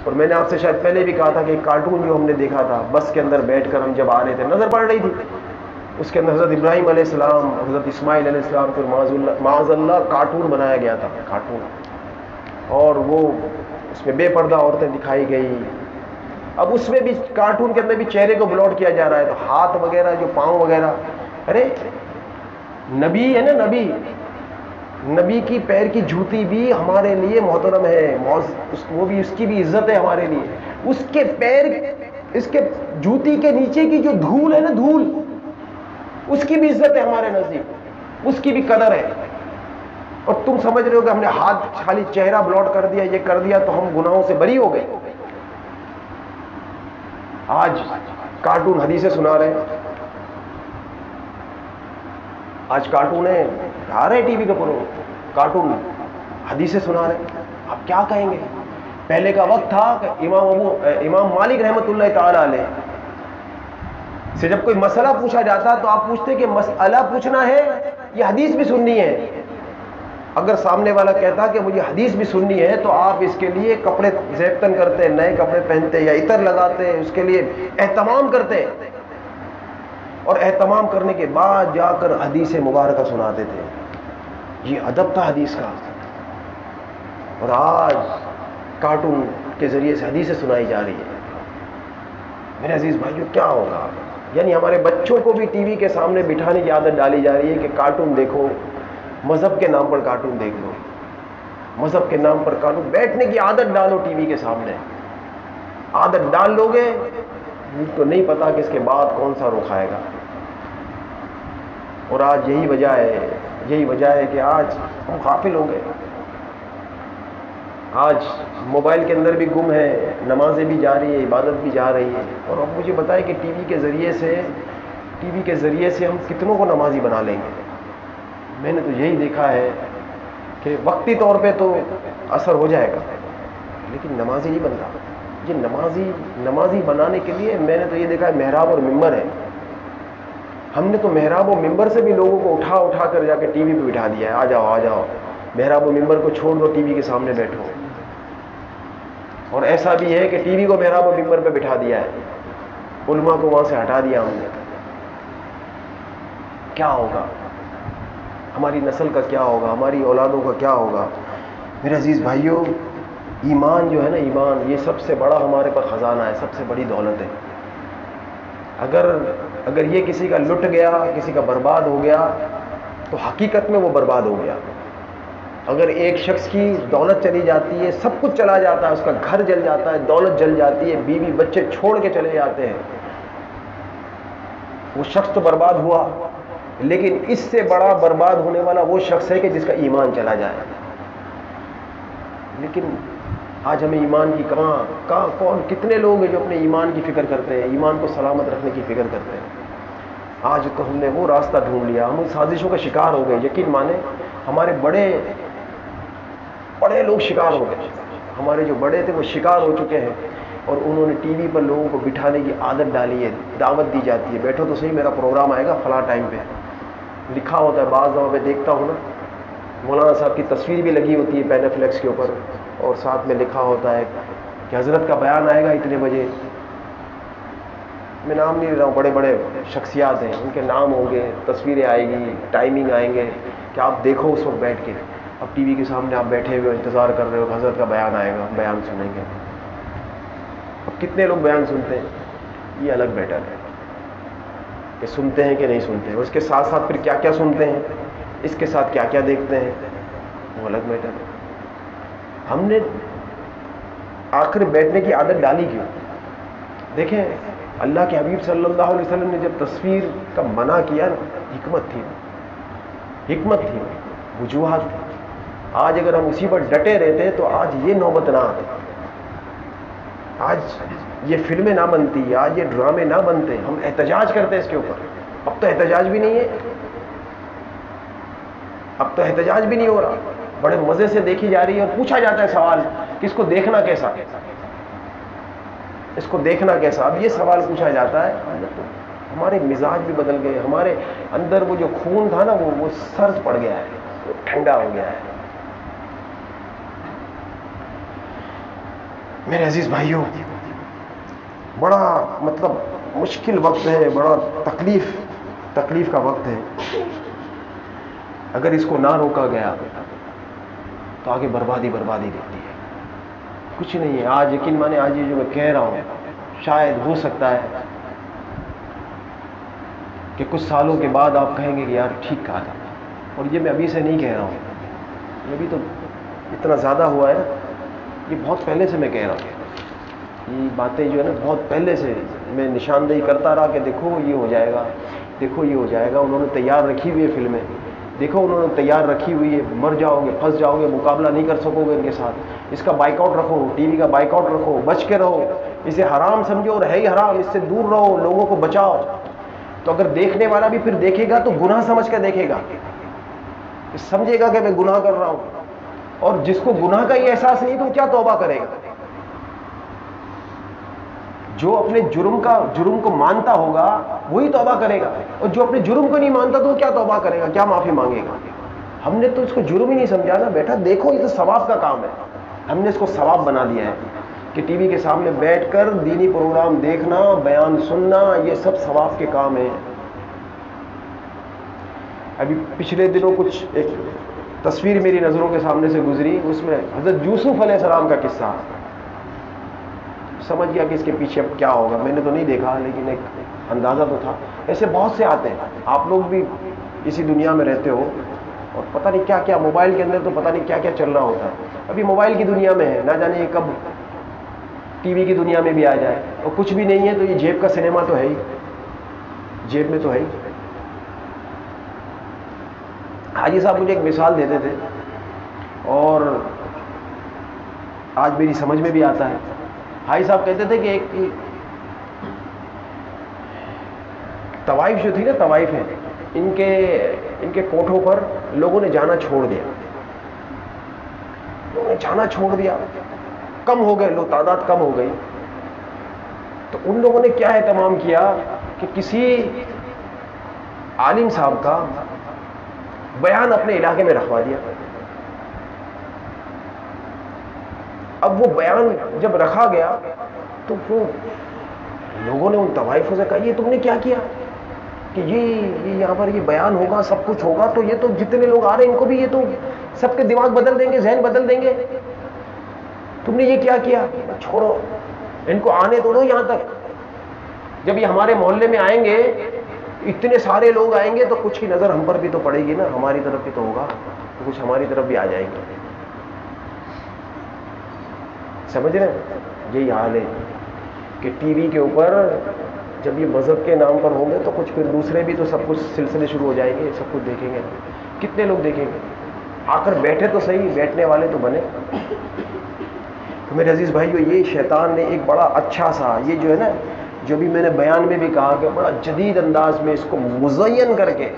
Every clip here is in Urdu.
اور میں نے آپ سے شاید پہلے بھی کہا تھا کہ ایک کارٹون جو ہم نے دیکھا تھا بس کے اندر بیٹھ کر ہم جب آ رہے تھے, نظر پڑ رہی تھی, اس کے اندر حضرت ابراہیم علیہ السلام, حضرت اسماعیل علیہ السلام کو معاذ اللہ کارٹون بنایا گیا تھا, کارٹون, اور وہ اس میں بے پردہ عورتیں دکھائی گئی. اب اس میں بھی کارٹون کے اندر بھی چہرے کو بلوٹ کیا جا رہا ہے, تو ہاتھ وغیرہ جو پاؤں وغیرہ, ارے نبی ہے نا, نبی کی پیر کی جوتی بھی ہمارے لیے محترم ہے, وہ بھی اس کی بھی عزت ہے ہمارے لیے. اس کے پیر, اس کے جوتی کے نیچے کی جو دھول ہے نا, دھول, اس کی بھی عزت ہے ہمارے نزدیک, اس کی بھی قدر ہے. اور تم سمجھ رہے ہو کہ ہم نے ہاتھ خالی چہرہ بلوٹ کر دیا, یہ کر دیا تو ہم گناہوں سے بری ہو گئے. آج کارٹون حدیثیں سنا رہے ہیں, آج کارٹون آ رہے ٹی وی کے پرو, کارٹون حدیثیں سنا رہے ہیں. آپ کیا کہیں گے؟ پہلے کا وقت تھا کہ امام مالک رحمۃ اللہ تعالی علیہ سے جب کوئی مسئلہ پوچھا جاتا تو آپ پوچھتے کہ مسئلہ پوچھنا ہے یا حدیث بھی سننی ہے. اگر سامنے والا کہتا کہ مجھے حدیث بھی سننی ہے تو آپ اس کے لیے کپڑے زیبتن کرتے, نئے کپڑے پہنتے یا عطر لگاتے, اس کے لیے اہتمام کرتے, اور اہتمام کرنے کے بعد جا کر حدیث مبارکہ سناتے تھے. یہ ادب تھا حدیث کا. اور آج کارٹون کے ذریعے سے حدیثیں سنائی جا رہی ہے. میرے عزیز بھائیو, کیا ہوگا؟ یعنی ہمارے بچوں کو بھی ٹی وی کے سامنے بٹھانے کی عادت ڈالی جا رہی ہے کہ کارٹون دیکھو, مذہب کے نام پر کارٹون دیکھ لو, مذہب کے نام پر کارٹون, بیٹھنے کی عادت ڈالو ٹی وی کے سامنے. عادت ڈال لو گے تو نہیں پتا کہ اس کے بعد کون سا رخ آئے گا. اور آج یہی وجہ ہے کہ آج ہم غافل ہو گئے. آج موبائل کے اندر بھی گم ہے, نمازیں بھی جا رہی ہے, عبادت بھی جا رہی ہے. اور اب مجھے بتائیں کہ ٹی وی کے ذریعے سے ہم کتنوں کو نمازی بنا لیں گے. میں نے تو یہی دیکھا ہے کہ وقتی طور پہ تو اثر ہو جائے گا, لیکن نمازی نہیں بنتا. یہ نمازی بنانے کے لیے میں نے تو یہ دیکھا ہے محراب اور ممبر ہے. ہم نے تو محراب و ممبر سے بھی لوگوں کو اٹھا کر جا کے ٹی وی پہ بٹھا دیا ہے. آ جاؤ محراب و ممبر کو چھوڑ دو, ٹی وی کے سامنے بیٹھو. اور ایسا بھی ہے کہ ٹی وی کو محراب و ممبر پہ بٹھا دیا ہے, علماء کو وہاں سے ہٹا دیا ہم نے. کیا ہوگا؟ ہماری نسل کا کیا ہوگا؟ ہماری اولادوں کا کیا ہوگا؟ میرے عزیز بھائیوں, ایمان جو ہے نا, ایمان یہ سب سے بڑا ہمارے پاس خزانہ ہے, سب سے بڑی دولت ہے. اگر یہ کسی کا لٹ گیا, کسی کا برباد ہو گیا, تو حقیقت میں وہ برباد ہو گیا. اگر ایک شخص کی دولت چلی جاتی ہے, سب کچھ چلا جاتا ہے, اس کا گھر جل جاتا ہے, دولت جل جاتی ہے, بیوی بچے چھوڑ کے چلے جاتے ہیں, وہ شخص تو برباد ہوا. لیکن اس سے بڑا برباد ہونے والا وہ شخص ہے کہ جس کا ایمان چلا جائے. لیکن آج ہمیں ایمان کی کتنے لوگ ہیں جو اپنے ایمان کی فکر کرتے ہیں, ایمان کو سلامت رکھنے کی فکر کرتے ہیں. آج تو ہم نے وہ راستہ ڈھونڈ لیا, ہم ان سازشوں کا شکار ہو گئے. یقین مانیں, ہمارے بڑے لوگ شکار ہو گئے. ہمارے جو بڑے تھے وہ شکار ہو چکے ہیں, اور انہوں نے ٹی وی پر لوگوں کو بٹھانے کی عادت ڈالی ہے. دعوت دی جاتی ہے, بیٹھو تو صحیح, میرا پروگرام آئے گا فلاں ٹائم پہ. لکھا ہوتا ہے, بعض دفعہ میں دیکھتا ہوں نا, مولانا صاحب کی تصویر بھی لگی ہوتی ہے پین فلیکس کے اوپر, اور ساتھ میں لکھا ہوتا ہے کہ حضرت کا بیان آئے گا اتنے بجے. میں نام نہیں لے رہا ہوں, بڑے بڑے شخصیات ہیں, ان کے نام ہوں گے, تصویریں آئے گی, ٹائمنگ آئیں گے کہ آپ دیکھو اس وقت بیٹھ کے. اب ٹی وی کے سامنے آپ بیٹھے ہوئے انتظار کر رہے ہو کہ حضرت کا بیان آئے گا, بیان سنیں گے. اب کتنے لوگ بیان سنتے ہیں, یہ الگ بیٹر ہے کہ سنتے ہیں کہ نہیں سنتے ہیں. اس کے ساتھ ساتھ پھر کیا کیا سنتے ہیں, اس کے ساتھ کیا کیا دیکھتے ہیں, وہ الگ میٹر ہے. ہم نے آخر بیٹھنے کی عادت ڈالی کیوں؟ دیکھیں, اللہ کے حبیب صلی اللہ علیہ وسلم نے جب تصویر کا منع کیا نا, حکمت تھی, وجوہات تھی. آج اگر ہم اسی پر ڈٹے رہتے تو آج یہ نوبت نہ آتی, آج یہ فلمیں نہ بنتی, آج یہ ڈرامے نہ بنتے. ہم احتجاج کرتے اس کے اوپر. اب تو احتجاج بھی نہیں ہے, اب تو احتجاج بھی نہیں ہو رہا. بڑے مزے سے دیکھی جا رہی ہے, اور پوچھا جاتا ہے سوال کہ اس کو دیکھنا کیسا, اس کو دیکھنا کیسا. اب یہ سوال پوچھا جاتا ہے. ہمارے مزاج بھی بدل گئے, ہمارے اندر وہ جو خون تھا نا وہ سرد پڑ گیا ہے, وہ ٹھنڈا ہو گیا ہے. میرے عزیز بھائیوں، بڑا مطلب مشکل وقت ہے، بڑا تکلیف کا وقت ہے. اگر اس کو نہ روکا گیا تو آگے بربادی دکھتی ہے. کچھ نہیں ہے. آج یقین مانے، آج یہ جو میں کہہ رہا ہوں، شاید ہو سکتا ہے کہ کچھ سالوں کے بعد آپ کہیں گے کہ یار ٹھیک کہا تھا. اور یہ میں ابھی سے نہیں کہہ رہا ہوں، یہ بھی تو اتنا زیادہ ہوا ہے نا، یہ بہت پہلے سے میں کہہ رہا ہوں. یہ باتیں جو ہے نا بہت پہلے سے میں نشاندہی کرتا رہا کہ دیکھو یہ ہو جائے گا، دیکھو یہ ہو جائے گا. انہوں نے تیار رکھی ہوئی ہے فلمیں، دیکھو انہوں نے تیار رکھی ہوئی ہے. مر جاؤ گے، پھنس جاؤ گے، مقابلہ نہیں کر سکو گے ان کے ساتھ. اس کا بائیک آؤٹ رکھو، ٹی وی کا بائیک آؤٹ رکھو، بچ کے رہو. اسے حرام سمجھو اور ہے ہی حرام، اس سے دور رہو، لوگوں کو بچاؤ. تو اگر دیکھنے والا بھی پھر دیکھے گا تو گناہ سمجھ کر دیکھے گا، سمجھے گا کہ میں گناہ کر رہا ہوں. اور جس کو گناہ کا یہ احساس نہیں تو کیا توبہ کرے گا؟ جو اپنے جرم کو مانتا ہوگا وہی توبہ کرے گا، اور جو اپنے جرم کو نہیں مانتا تو وہ کیا توبہ کرے گا، کیا معافی مانگے گا؟ ہم نے تو اس کو جرم ہی نہیں سمجھا نا بیٹا. دیکھو یہ تو ثواب کا کام ہے. ہم نے اس کو ثواب بنا دیا ہے کہ ٹی وی کے سامنے بیٹھ کر دینی پروگرام دیکھنا، بیان سننا، یہ سب ثواب کے کام ہیں. ابھی پچھلے دنوں کچھ ایک تصویر میری نظروں کے سامنے سے گزری، اس میں حضرت یوسف علیہ السلام کا قصہ. سمجھ گیا کہ اس کے پیچھے اب کیا ہوگا. میں نے تو نہیں دیکھا لیکن ایک اندازہ تو تھا. ایسے بہت سے آتے ہیں، آپ لوگ بھی اسی دنیا میں رہتے ہو اور پتہ نہیں کیا کیا موبائل کے اندر تو پتہ نہیں کیا کیا چل رہا ہوتا ہے. ابھی موبائل کی دنیا میں ہے، نہ جانے یہ کب ٹی وی کی دنیا میں بھی آ جائے. اور کچھ بھی نہیں ہے تو یہ جیب کا سنیما تو ہے ہی، جیب میں تو ہے ہی. حاجی صاحب مجھے ایک مثال دیتے تھے اور آج میری سمجھ میں بھی آتا ہے. حاجی صاحب کہتے تھے کہ ایک طوائف جو تھی نا، طوائف ہے، ان کے کوٹھوں پر لوگوں نے جانا چھوڑ دیا. لوگوں نے جانا چھوڑ دیا، کم ہو گئے لوگ، تعداد کم ہو گئی. تو ان لوگوں نے کیا اہتمام کیا کہ کسی عالم صاحب کا بیان اپنے علاقے میں رکھوا دیا. اب وہ بیان جب رکھا گیا تو وہ لوگوں نے ان طوائفوں سے کہا یہ تم نے کیا کیا کہ یہ یہاں پر یہ بیان ہوگا، سب کچھ ہوگا، تو یہ تو جتنے لوگ آ رہے ہیں ان کو بھی یہ تو سب کے دماغ بدل دیں گے، ذہن بدل دیں گے. تم نے یہ کیا کیا؟ چھوڑو ان کو، آنے تو دو یہاں تک. جب یہ ہمارے محلے میں آئیں گے، اتنے سارے لوگ آئیں گے تو کچھ کی نظر ہم پر بھی تو پڑے گی نا، ہماری طرف بھی تو ہوگا، تو کچھ ہماری طرف بھی آ جائیں گے. سمجھ رہے ہیں؟ یہی حال ہے کہ ٹی وی کے اوپر جب یہ مذہب کے نام پر ہوں گے تو کچھ پھر دوسرے بھی تو سب کچھ سلسلے شروع ہو جائیں گے، سب کچھ دیکھیں گے. کتنے لوگ دیکھیں گے؟ آ کر بیٹھے تو صحیح، بیٹھنے والے تو بنے. تو میرے عزیز بھائیو، یہ شیطان نے ایک بڑا اچھا سا، یہ جو ہے نا، جو بھی میں نے بیان میں بھی کہا کہ بڑا جدید انداز میں اس کو مزین کر کے،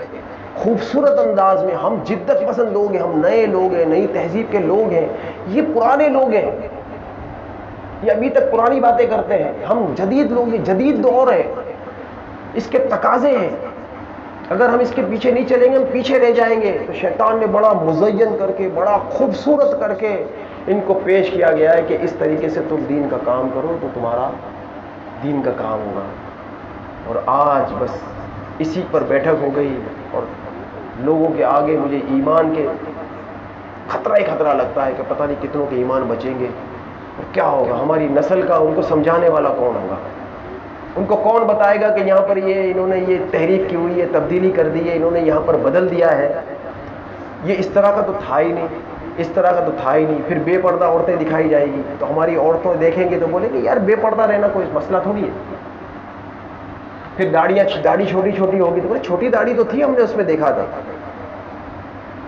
خوبصورت انداز میں، ہم جدت پسند لوگ ہیں، ہم نئے لوگ ہیں، نئی تہذیب کے لوگ ہیں، یہ پرانے لوگ ہیں، یہ ابھی تک پرانی باتیں کرتے ہیں. ہم جدید لوگ ہیں، جدید دور ہے، اس کے تقاضے ہیں. اگر ہم اس کے پیچھے نہیں چلیں گے ہم پیچھے رہ جائیں گے. تو شیطان نے بڑا مزین کر کے، بڑا خوبصورت کر کے ان کو پیش کیا گیا ہے کہ اس طریقے سے تم دین کا کام کرو تو تمہارا دین کا کام ہوگا. اور آج بس اسی پر بیٹھک ہو گئی اور لوگوں کے آگے مجھے ایمان کے خطرہ ہی خطرہ لگتا ہے کہ پتہ نہیں کتنوں کے ایمان بچیں گے اور کیا ہوگا. ہماری نسل کا ان کو سمجھانے والا کون ہوگا؟ ان کو کون بتائے گا کہ یہاں پر یہ انہوں نے یہ تحریف کی ہوئی ہے، تبدیلی کر دی ہے، انہوں نے یہاں پر بدل دیا ہے، یہ اس طرح کا تو تھا ہی نہیں، اس طرح کا تو تھا ہی نہیں. پھر بے پردہ عورتیں دکھائی جائے گی تو ہماری عورتوں دیکھیں گے تو بولیں گے یار بے پردہ رہنا کوئی مسئلہ تھوڑی ہے. پھر داڑھی چھوٹی چھوٹی ہوگی تو بولے چھوٹی داڑھی تو تھی، ہم نے اس میں دیکھا تھا.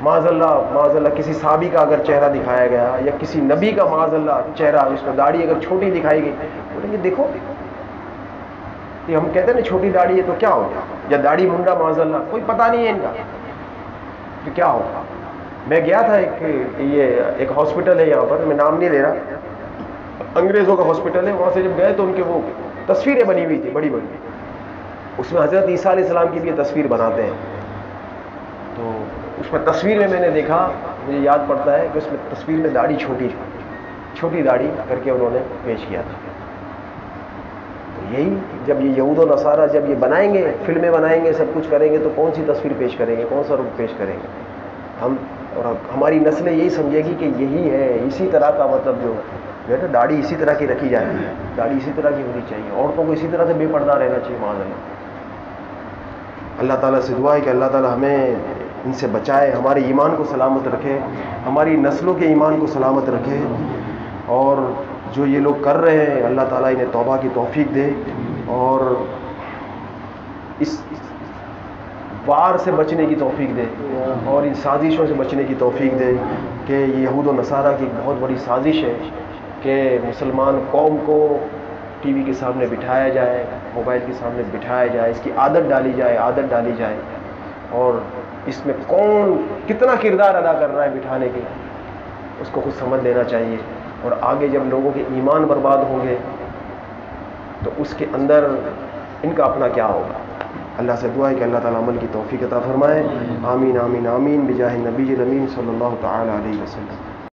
معاذ اللہ کسی صحابی کا اگر چہرہ دکھایا گیا یا کسی نبی کا معاذ اللہ چہرہ، اس کو داڑھی اگر چھوٹی دکھائی گئی، بولیں گے دیکھو یہ ہم کہتے ہیں نا چھوٹی داڑھی ہے تو کیا ہوگا، یا داڑھی منڈا معاذ اللہ، کوئی پتہ نہیں ہے ان کا تو کیا ہوگا. میں گیا تھا ایک ہاسپٹل ہے یہاں پر، میں نام نہیں لے رہا، انگریزوں کا ہاسپٹل ہے. وہاں سے جب گئے تو ان کے وہ تصویریں بنی ہوئی تھی بڑی بڑی، اس میں حضرت عیسیٰ علیہ السلام کی بھی تصویر بناتے ہیں. تو اس میں تصویر میں نے دیکھا، مجھے یاد پڑتا ہے کہ اس میں تصویر میں داڑھی چھوٹی چھوٹی داڑھی کر کے انہوں نے پیش کیا تھا۔ تو یہی جب یہ یہود و نصارہ جب یہ بنائیں گے، فلمیں بنائیں گے، سب کچھ کریں گے، تو کون سی تصویر پیش کریں گے، کون سا رخ پیش کریں گے ہم؟ اور ہماری نسلیں یہی سمجھے گی کہ یہی ہے، اسی طرح کا مطلب جو ہے نا، داڑھی اسی طرح کی رکھی جاتی ہے، داڑھی اسی طرح کی ہونی چاہیے، عورتوں کو اسی طرح سے بے پردہ رہنا چاہیے معاذ اللہ۔ اللہ تعالیٰ سے دعا ہے کہ اللہ تعالیٰ ہمیں ان سے بچائے، ہمارے ایمان کو سلامت رکھے، ہماری نسلوں کے ایمان کو سلامت رکھے، اور جو یہ لوگ کر رہے ہیں اللہ تعالیٰ انہیں توبہ کی توفیق دے، اور اس وار سے بچنے کی توفیق دے، اور ان سازشوں سے بچنے کی توفیق دے کہ یہ یہود و نصارہ کی ایک بہت بڑی سازش ہے کہ مسلمان قوم کو ٹی وی کے سامنے بٹھایا جائے، موبائل کے سامنے بٹھایا جائے، اس کی عادت ڈالی جائے، اور اس میں کون کتنا کردار ادا کر رہا ہے بٹھانے کے، اس کو خود سمجھ لینا چاہیے۔ اور آگے جب لوگوں کے ایمان برباد ہوں گے تو اس کے اندر ان کا اپنا کیا ہوگا۔ اللہ سے دعا ہے کہ اللہ تعالیٰ عمل کی توفیق عطا فرمائے۔ آمین آمین آمین بجاہ نبی الامین صلی اللہ تعالی علیہ وسلم۔